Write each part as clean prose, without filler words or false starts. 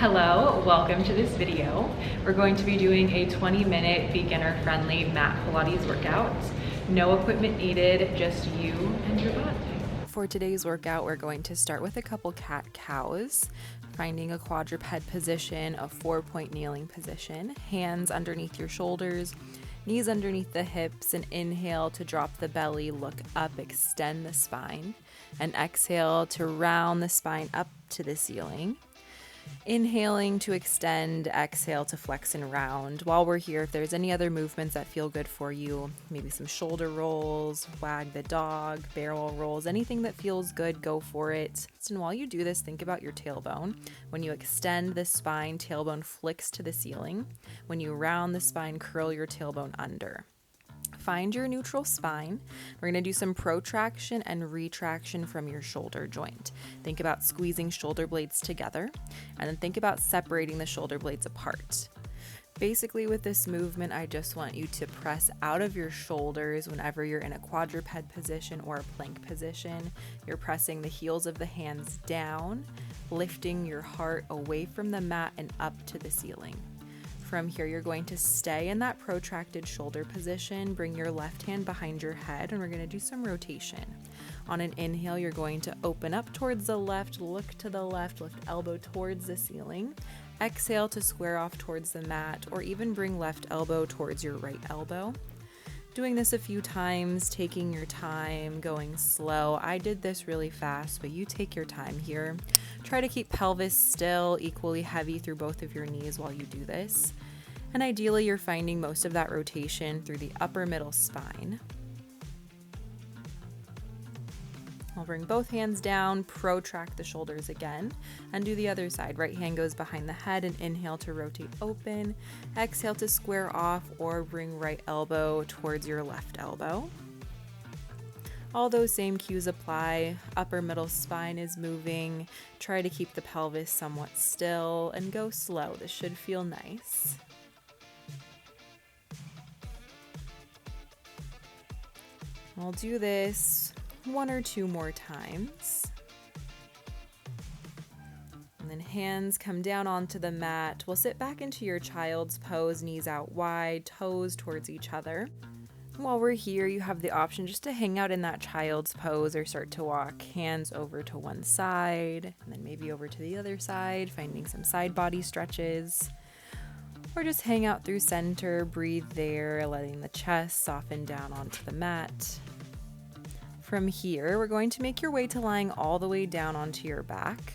Hello, welcome to this video. We're going to be doing a 20-minute beginner-friendly mat Pilates workout. No equipment needed, just you and your body. For today's workout, we're going to start with a couple cat-cows, finding a quadruped position, a 4-point kneeling position, hands underneath your shoulders, knees underneath the hips, and inhale to drop the belly, look up, extend the spine, and exhale to round the spine up to the ceiling. Inhaling to extend, exhale to flex and round. While we're here, if there's any other movements that feel good for you, maybe some shoulder rolls, wag the dog, barrel rolls, anything that feels good, go for it. And while you do this, think about your tailbone. When you extend the spine, tailbone flicks to the ceiling. When you round the spine, curl your tailbone under. Find your neutral spine. We're going to do some protraction and retraction from your shoulder joint. Think about squeezing shoulder blades together, and then think about separating the shoulder blades apart. Basically, with this movement, I just want you to press out of your shoulders whenever you're in a quadruped position or a plank position. You're pressing the heels of the hands down, lifting your heart away from the mat and up to the ceiling. From here, you're going to stay in that protracted shoulder position. Bring your left hand behind your head, and we're going to do some rotation. On an inhale, you're going to open up towards the left, look to the left, lift elbow towards the ceiling. Exhale to square off towards the mat, or even bring left elbow towards your right elbow. Doing this a few times, taking your time, going slow. I did this really fast, but you take your time here. Try to keep pelvis still, equally heavy through both of your knees while you do this. And ideally, you're finding most of that rotation through the upper middle spine. I'll bring both hands down, protract the shoulders again, and do the other side. Right hand goes behind the head and inhale to rotate open. Exhale to square off or bring right elbow towards your left elbow. All those same cues apply. Upper middle spine is moving. Try to keep the pelvis somewhat still and go slow. This should feel nice. I'll do this 1 or 2 more times. And then hands come down onto the mat. We'll sit back into your child's pose, knees out wide, toes towards each other. While we're here, you have the option just to hang out in that child's pose or start to walk hands over to one side and then maybe over to the other side, finding some side body stretches. Or just hang out through center, breathe there, letting the chest soften down onto the mat. From here, we're going to make your way to lying all the way down onto your back.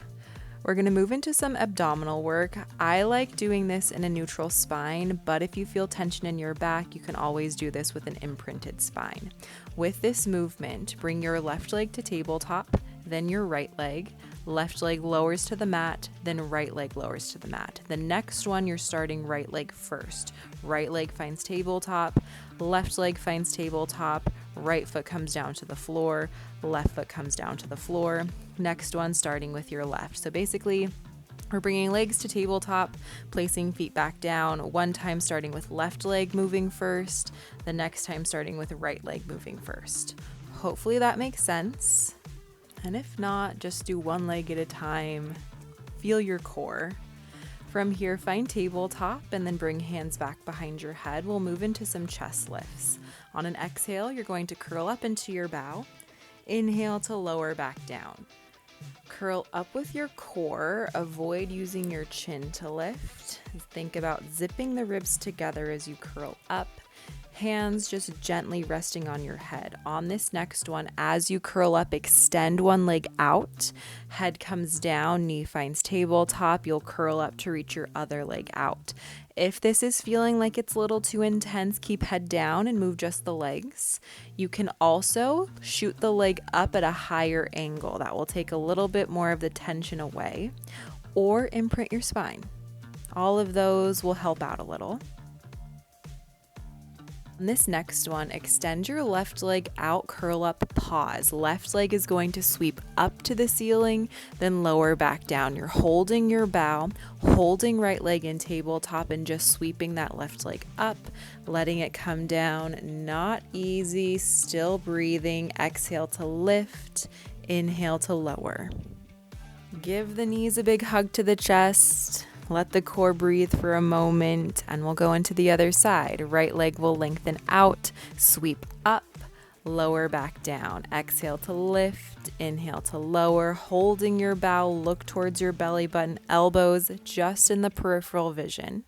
We're going to move into some abdominal work. I like doing this in a neutral spine, but if you feel tension in your back, you can always do this with an imprinted spine. With this movement, bring your left leg to tabletop, then your right leg. Left leg lowers to the mat, then right leg lowers to the mat. The next one, you're starting right leg first. Right leg finds tabletop, left leg finds tabletop, right foot comes down to the floor, left foot comes down to the floor. Next one, starting with your left. So basically, we're bringing legs to tabletop, placing feet back down. One time starting with left leg moving first, the next time starting with right leg moving first. Hopefully that makes sense. And if not, just do one leg at a time. Feel your core. From here, find tabletop and then bring hands back behind your head. We'll move into some chest lifts. On an exhale, you're going to curl up into your bow. Inhale to lower back down. Curl up with your core. Avoid using your chin to lift. Think about zipping the ribs together as you curl up. Hands just gently resting on your head. On this next one, as you curl up, extend one leg out. Head comes down, knee finds tabletop. You'll curl up to reach your other leg out. If this is feeling like it's a little too intense, keep head down and move just the legs. You can also shoot the leg up at a higher angle. That will take a little bit more of the tension away, or imprint your spine. All of those will help out a little. On this next one, extend your left leg out, curl up, pause. Left leg is going to sweep up to the ceiling, then lower back down. You're holding your bow, holding right leg in tabletop, and just sweeping that left leg up, letting it come down. Not easy, still breathing. Exhale to lift, inhale to lower. Give the knees a big hug to the chest. Let the core breathe for a moment, and we'll go into the other side. Right leg will lengthen out, sweep up, lower back down. Exhale to lift, inhale to lower, holding your bow, look towards your belly button, elbows just in the peripheral vision.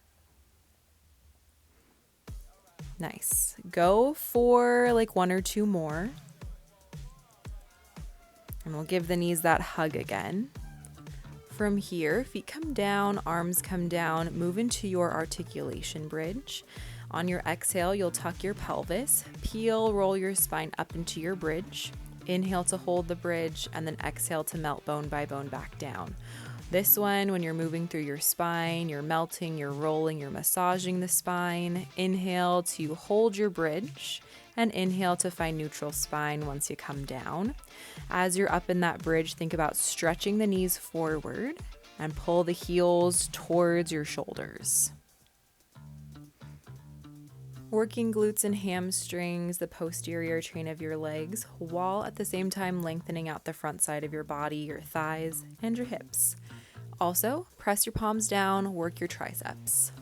Nice. Go for like 1 or 2 more. And we'll give the knees that hug again. From here, feet come down, arms come down, move into your articulation bridge. On your exhale, you'll tuck your pelvis, peel, roll your spine up into your bridge. Inhale to hold the bridge, and then exhale to melt bone by bone back down. This one, when you're moving through your spine, you're melting, you're rolling, you're massaging the spine. Inhale to hold your bridge, and inhale to find neutral spine once you come down. As you're up in that bridge, think about stretching the knees forward and pull the heels towards your shoulders. Working glutes and hamstrings, the posterior train of your legs, while at the same time lengthening out the front side of your body, your thighs, and your hips. Also, press your palms down, work your triceps.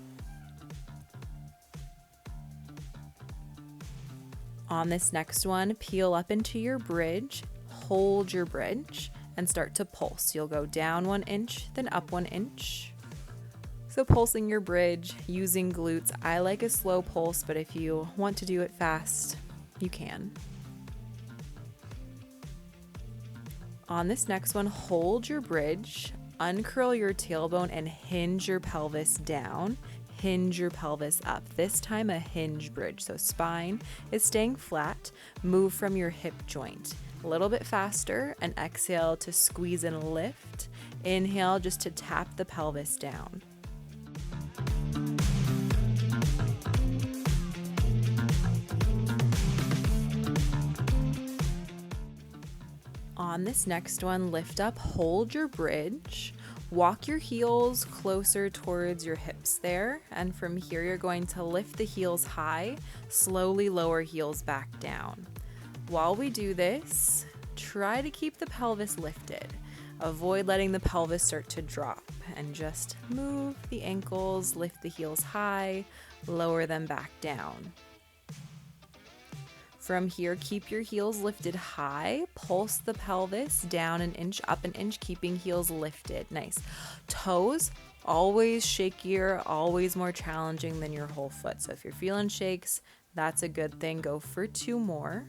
On this next one, peel up into your bridge, hold your bridge, and start to pulse. You'll go down 1 inch, then up 1 inch. So pulsing your bridge, using glutes. I like a slow pulse, but if you want to do it fast, you can. On this next one, hold your bridge, uncurl your tailbone, and hinge your pelvis down. Hinge your pelvis up. This time a hinge bridge. So spine is staying flat. Move from your hip joint. A little bit faster, and exhale to squeeze and lift. Inhale just to tap the pelvis down. On this next one, lift up, hold your bridge. Walk your heels closer towards your hips there, and from here you're going to lift the heels high, slowly lower heels back down. While we do this, try to keep the pelvis lifted. Avoid letting the pelvis start to drop, and just move the ankles, lift the heels high, lower them back down. From here, keep your heels lifted high, pulse the pelvis down 1 inch, up 1 inch, keeping heels lifted. Nice. Toes, always shakier, always more challenging than your whole foot. So if you're feeling shakes, that's a good thing. Go for 2 more,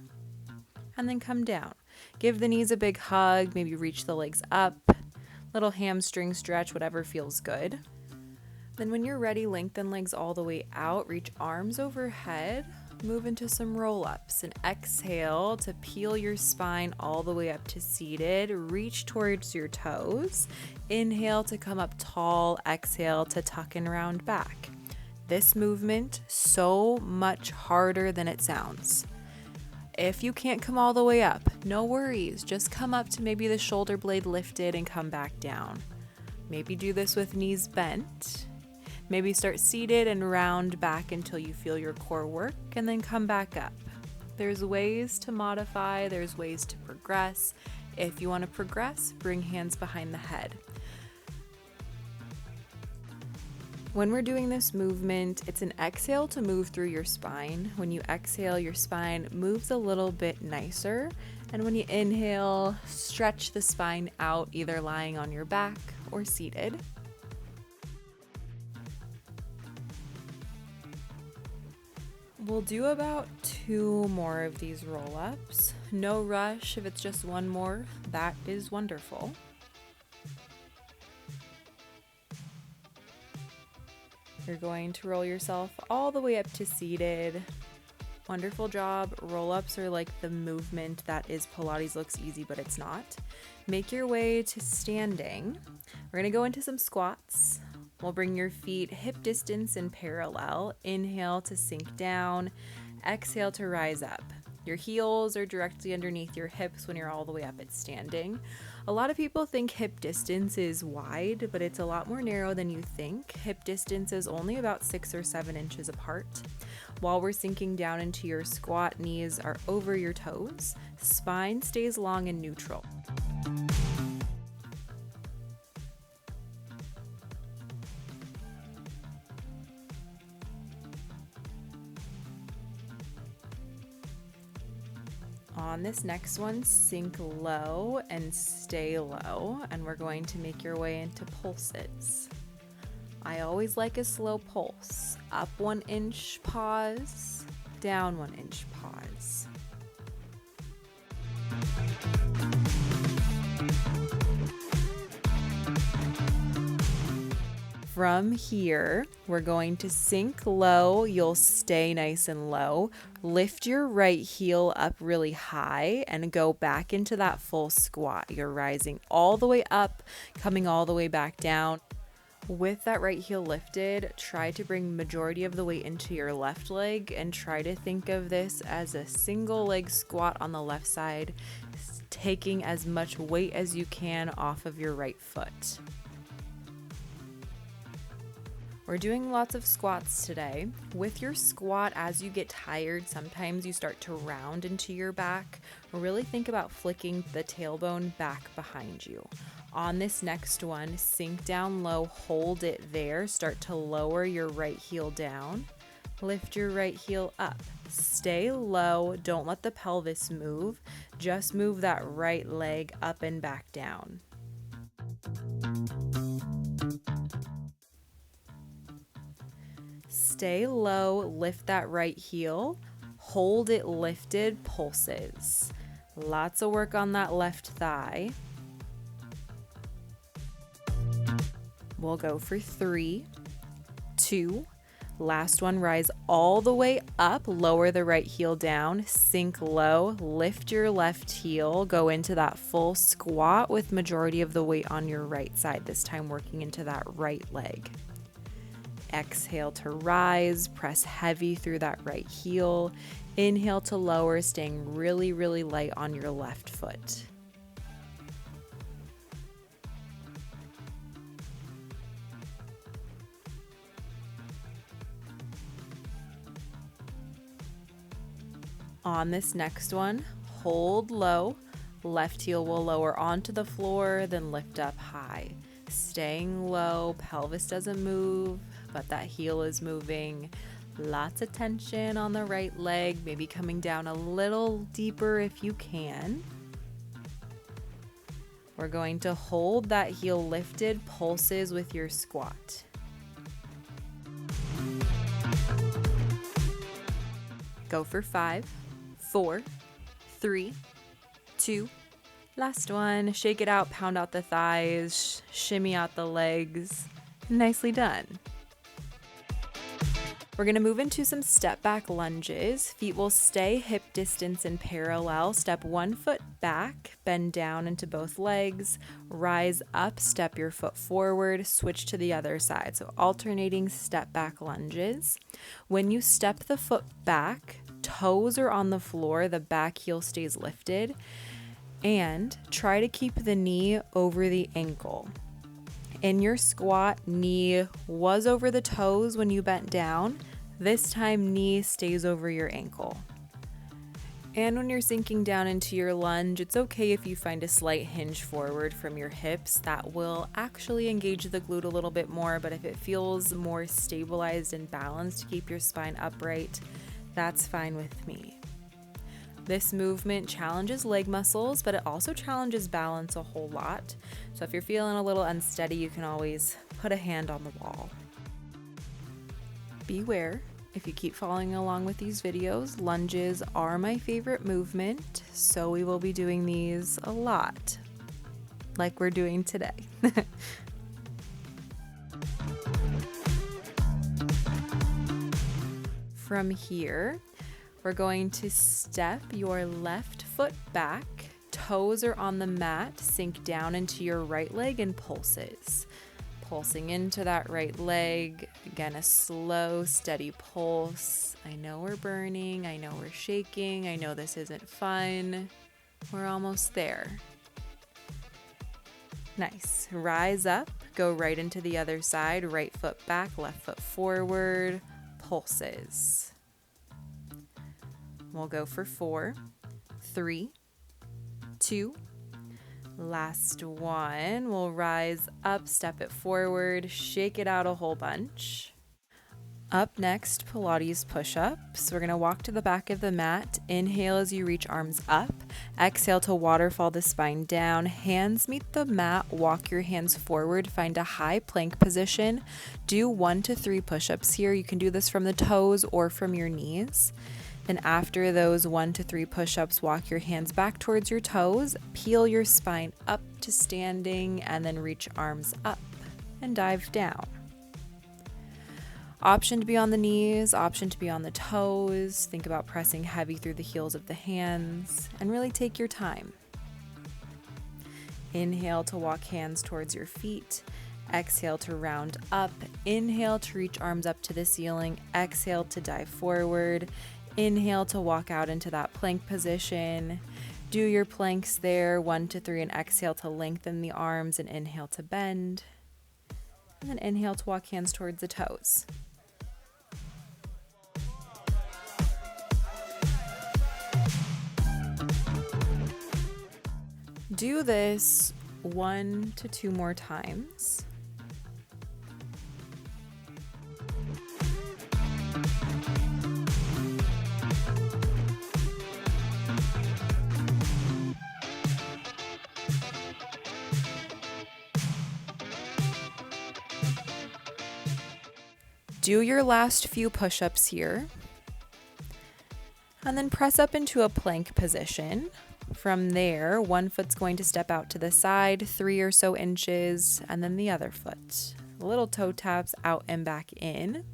and then come down. Give the knees a big hug, maybe reach the legs up, little hamstring stretch, whatever feels good. Then when you're ready, lengthen legs all the way out, reach arms overhead. Move into some roll-ups, and exhale to peel your spine all the way up to seated. Reach towards your toes. Inhale to come up tall. Exhale to tuck and round back. This movement, so much harder than it sounds. If you can't come all the way up, no worries. Just come up to maybe the shoulder blade lifted and come back down. Maybe do this with knees bent. Maybe start seated and round back until you feel your core work, and then come back up. There's ways to modify, there's ways to progress. If you want to progress, bring hands behind the head. When we're doing this movement, it's an exhale to move through your spine. When you exhale, your spine moves a little bit nicer. And when you inhale, stretch the spine out, either lying on your back or seated. We'll do about 2 more of these roll-ups. No rush. If it's just 1 more, that is wonderful. You're going to roll yourself all the way up to seated. Wonderful job. Roll-ups are like the movement that is Pilates. Looks easy, but it's not. Make your way to standing. We're going to go into some squats. We'll bring your feet hip distance in parallel. Inhale to sink down. Exhale to rise up. Your heels are directly underneath your hips when you're all the way up at standing. A lot of people think hip distance is wide, but it's a lot more narrow than you think. Hip distance is only about 6 or 7 inches apart. While we're sinking down into your squat, knees are over your toes. Spine stays long and neutral. On this next one, sink low and stay low, and we're going to make your way into pulses. I always like a slow pulse. Up 1 inch, pause, down 1 inch, pause. From here, we're going to sink low. You'll stay nice and low. Lift your right heel up really high and go back into that full squat. You're rising all the way up, coming all the way back down. With that right heel lifted, try to bring majority of the weight into your left leg and try to think of this as a single leg squat on the left side, taking as much weight as you can off of your right foot. We're doing lots of squats today. With your squat, as you get tired, sometimes you start to round into your back. Really think about flicking the tailbone back behind you. On this next one, sink down low, hold it there. Start to lower your right heel down. Lift your right heel up. Stay low. Don't let the pelvis move. Just move that right leg up and back down. Stay low, lift that right heel, hold it lifted, pulses. Lots of work on that left thigh. We'll go for 3, 2, last one, rise all the way up, lower the right heel down, sink low, lift your left heel, go into that full squat with majority of the weight on your right side, this time working into that right leg. Exhale to rise, press heavy through that right heel. Inhale to lower, staying really, really light on your left foot. On this next one, hold low. Left heel will lower onto the floor, then lift up high. Staying low, pelvis doesn't move, but that heel is moving. Lots of tension on the right leg, maybe coming down a little deeper if you can. We're going to hold that heel lifted, pulses with your squat. Go for 5, 4, 3, 2, last one. Shake it out, pound out the thighs, shimmy out the legs. Nicely done. We're going to move into some step back lunges. Feet will stay hip distance and parallel. Step 1 foot back, bend down into both legs, rise up, step your foot forward, switch to the other side. So alternating step back lunges. When you step the foot back, toes are on the floor, the back heel stays lifted, and try to keep the knee over the ankle. In your squat, knee was over the toes when you bent down. This time, knee stays over your ankle. And when you're sinking down into your lunge, it's okay if you find a slight hinge forward from your hips. That will actually engage the glute a little bit more, but if it feels more stabilized and balanced to keep your spine upright, that's fine with me. This movement challenges leg muscles, but it also challenges balance a whole lot. So if you're feeling a little unsteady, you can always put a hand on the wall. Beware, if you keep following along with these videos, lunges are my favorite movement, so we will be doing these a lot, like we're doing today. From here, we're going to step your left foot back, toes are on the mat, sink down into your right leg and pulses. Pulsing into that right leg, again a slow, steady pulse. I know we're burning, I know we're shaking, I know this isn't fun. We're almost there. Nice. Rise up, go right into the other side, right foot back, left foot forward, pulses. We'll go for 4, 3, 2, last one. We'll rise up, step it forward, shake it out a whole bunch. Up next, Pilates push-ups. We're going to walk to the back of the mat. Inhale as you reach arms up. Exhale to waterfall the spine down. Hands meet the mat. Walk your hands forward. Find a high plank position. Do 1 to 3 push-ups here. You can do this from the toes or from your knees. And after those 1 to 3 push-ups, walk your hands back towards your toes. Peel your spine up to standing and then reach arms up and dive down. Option to be on the knees, option to be on the toes. Think about pressing heavy through the heels of the hands and really take your time. Inhale to walk hands towards your feet. Exhale to round up. Inhale to reach arms up to the ceiling. Exhale to dive forward. Inhale to walk out into that plank position. Do your planks there, 1 to 3, and exhale to lengthen the arms and inhale to bend. And then inhale to walk hands towards the toes. Do this 1 to 2 more times. Do your last few push-ups here. And then press up into a plank position. From there, one foot's going to step out to the side, 3 or so inches, and then the other foot. Little toe taps out and back in.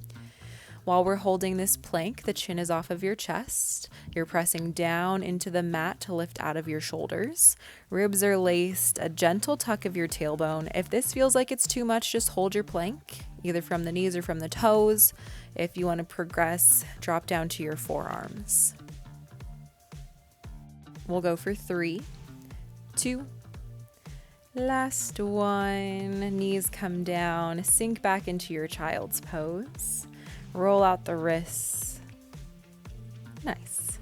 While we're holding this plank, the chin is off of your chest. You're pressing down into the mat to lift out of your shoulders. Ribs are laced, a gentle tuck of your tailbone. If this feels like it's too much, just hold your plank, either from the knees or from the toes. If you want to progress, drop down to your forearms. We'll go for 3, 2, last one. Knees come down, sink back into your child's pose. Roll out the wrists. Nice.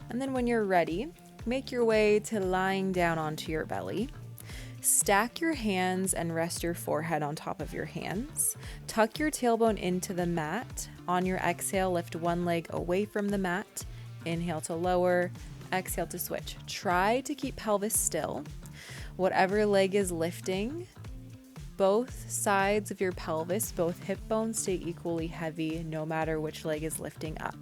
And then when you're ready, make your way to lying down onto your belly. Stack your hands and rest your forehead on top of your hands. Tuck your tailbone into the mat. On your exhale, lift one leg away from the mat. Inhale to lower, exhale to switch. Try to keep pelvis still. Whatever leg is lifting, both sides of your pelvis, both hip bones stay equally heavy no matter which leg is lifting up.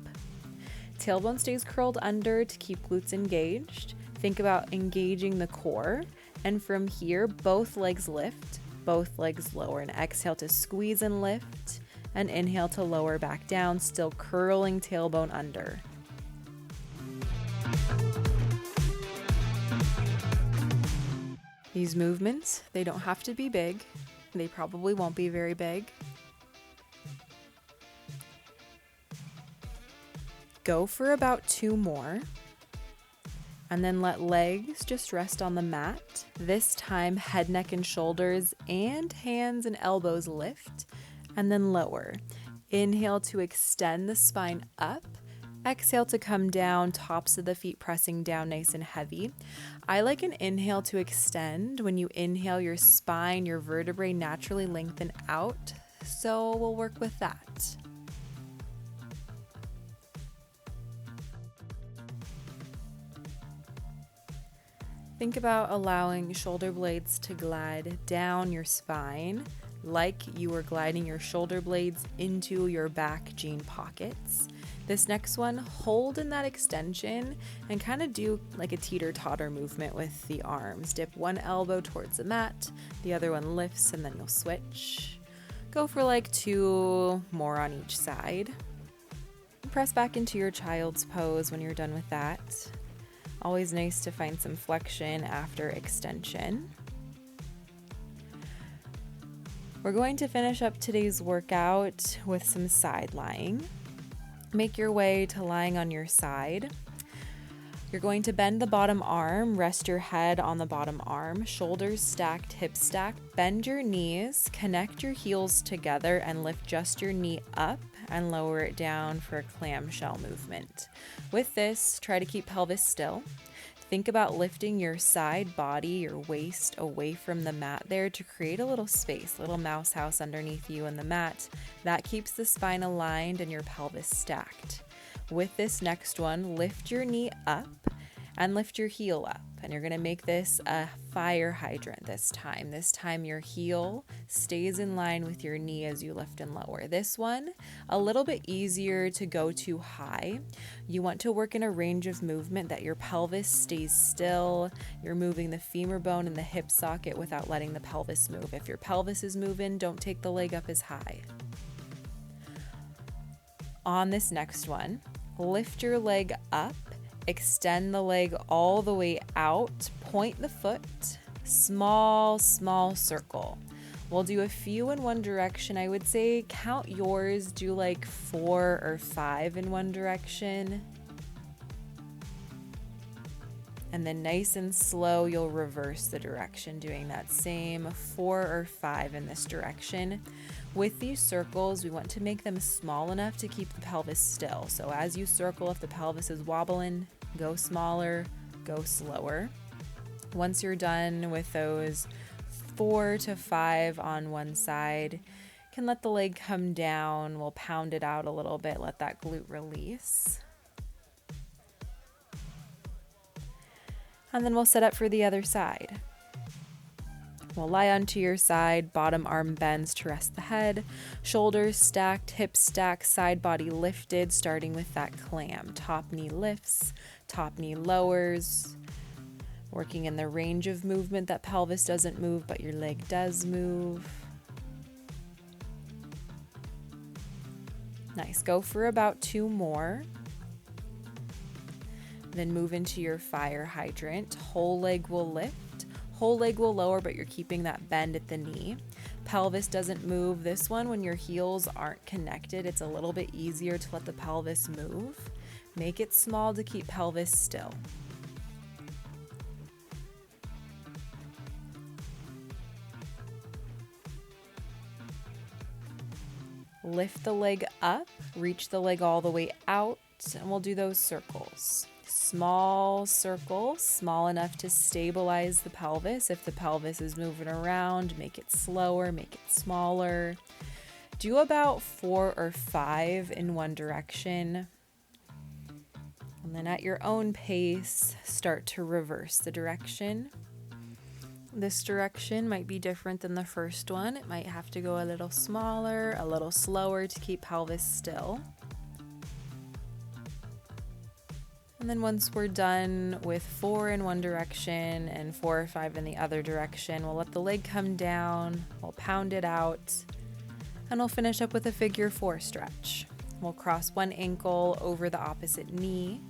Tailbone stays curled under to keep glutes engaged. Think about engaging the core. And from here, both legs lift, both legs lower, and exhale to squeeze and lift, and inhale to lower back down, still curling tailbone under. These movements, they don't have to be big. They probably won't be very big. Go for about 2 more. And then let legs just rest on the mat. This time, head, neck, and shoulders and hands and elbows lift and then lower. Inhale to extend the spine up. Exhale to come down, tops of the feet pressing down nice and heavy. I like an inhale to extend. When you inhale, your spine, your vertebrae naturally lengthen out. So we'll work with that. Think about allowing shoulder blades to glide down your spine like you were gliding your shoulder blades into your back jean pockets. This next one, hold in that extension and kind of do like a teeter-totter movement with the arms. Dip one elbow towards the mat, the other one lifts, and then you'll switch. Go for like 2 more on each side. Press back into your child's pose when you're done with that. Always nice to find some flexion after extension. We're going to finish up today's workout with some side lying. Make your way to lying on your side. You're going to bend the bottom arm, rest your head on the bottom arm, shoulders stacked, hips stacked, bend your knees, connect your heels together and lift just your knee up and lower it down for a clamshell movement. With this, try to keep pelvis still. Think about lifting your side body, your waist away from the mat there to create a little space, little mouse house underneath you and the mat. That keeps the spine aligned and your pelvis stacked. With this next one, lift your knee up and lift your heel up. And you're gonna make this a fire hydrant this time. This time your heel stays in line with your knee as you lift and lower. This one, a little bit easier to go too high. You want to work in a range of movement that your pelvis stays still. You're moving the femur bone and the hip socket without letting the pelvis move. If your pelvis is moving, don't take the leg up as high. On this next one, lift your leg up. Extend the leg all the way out, point the foot, small circle. We'll do a few in one direction. I would say count yours, do like 4 or 5 in one direction. And then nice and slow, you'll reverse the direction, doing that same 4 or 5 in this direction. With these circles, we want to make them small enough to keep the pelvis still. So as you circle, if the pelvis is wobbling, go smaller, go slower. Once you're done with those 4 to 5 on one side, you can let the leg come down. We'll pound it out a little bit, let that glute release. And then we'll set up for the other side. We'll lie onto your side, bottom arm bends to rest the head, shoulders stacked, hips stacked, side body lifted, starting with that clam. Top knee lifts, top knee lowers, working in the range of movement that pelvis doesn't move, but your leg does move. Nice, go for about 2 more. Then move into your fire hydrant. Whole leg will lift, whole leg will lower, but you're keeping that bend at the knee. Pelvis doesn't move. This one, when your heels aren't connected, it's a little bit easier to let the pelvis move. Make it small to keep pelvis still. Lift the leg up, reach the leg all the way out, and we'll do those circles. Small circle, small enough to stabilize the pelvis. If the pelvis is moving around, make it slower, make it smaller. Do about 4 or 5 in one direction. And then at your own pace, start to reverse the direction. This direction might be different than the first one. It might have to go a little smaller, a little slower to keep pelvis still. And then once we're done with 4 in one direction and 4 or 5 in the other direction, we'll let the leg come down, we'll pound it out, and we'll finish up with a figure 4 stretch. We'll cross one ankle over the opposite knee.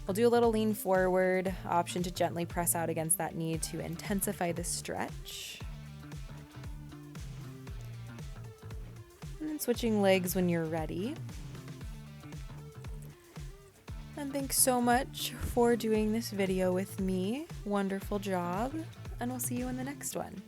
We'll do a little lean forward, option to gently press out against that knee to intensify the stretch. And then switching legs when you're ready. And thanks so much for doing this video with me. Wonderful job, and we'll see you in the next one.